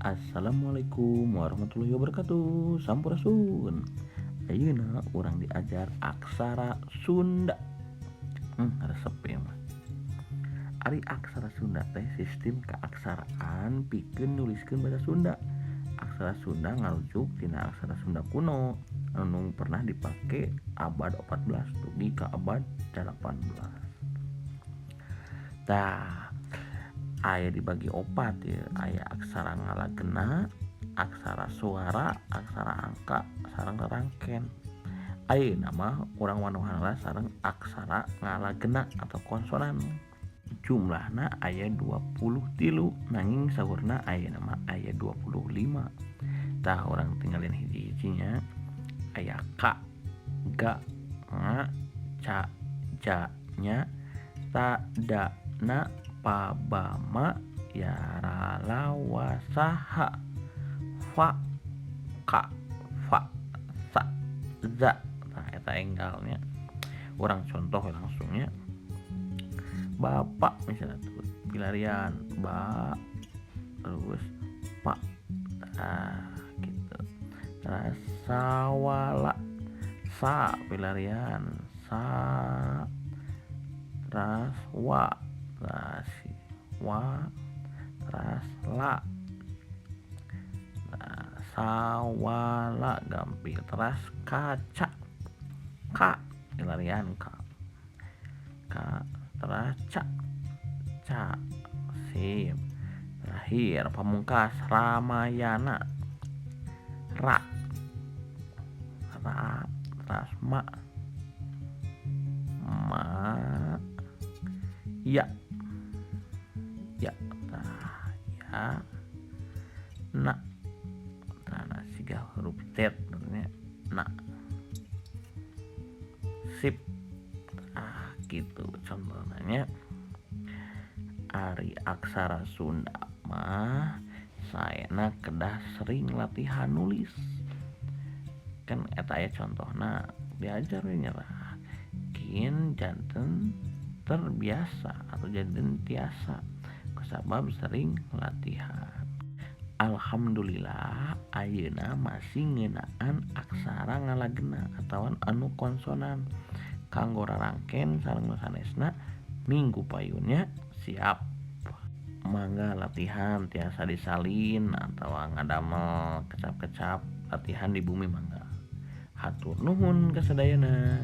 Assalamualaikum warahmatullahi wabarakatuh. Sampurasun. Ayeuna urang diajar aksara Sunda. Resep ya mah. Ari aksara Sunda teh sistem keaksaraan pikeun nuliskeun basa Sunda. Aksara Sunda ngarujuk tina aksara Sunda kuno anu pernah dipake abad 14 dugi ka abad 18. Tah, aya dibagi opat ya, aya aksara ngalagena, aksara suara, aksara angka, sareng rerangken. Ayeuna mah urang wanohala sareng aksara ngalagena atau konsonan. Jumlahna aya 23 nanging saurna ayeuna mah aya 25. Tah urang tinggalin hiji-hijinya. Aya ka, ga, nga, ca, ja, nya, ta, da, na, pa, ba, ma, ya, ra, la, wa, sa, ha, fa, ka, fa, sa, za. Nah eta enggalnya. Urang contoh langsungnya. Bapak misalnya tuh pilarian ba terus pak, nah gitu. Terus sawala sa pilarian sa, terus wa, terus wa, terus la, nah, sawala gampil. Terus kaca ka pilarian ka, terus ca sip. Terakhir pamungkas Ramayana ra, terus ma, ya, nah, ya, na, nah siga huruf Z tentunya na, sip. Gitu contohnya. Ari aksara Sunda mah saena kedah sering latihan nulis. Kan eta aya contohna diajar we nyerah. Kin janten terbiasa atau janten tiasa kusabab sering latihan. Alhamdulillah ayeuna masih ngeunaan aksara ngalagena atawa anu konsonan. Kanggo rarangken sareng nu sanesna minggu payunnya siap. Mangga latihan tiasa disalin atau ngadamel kecap-kecap latihan di bumi mangga. Hatur nuhun kasadayana.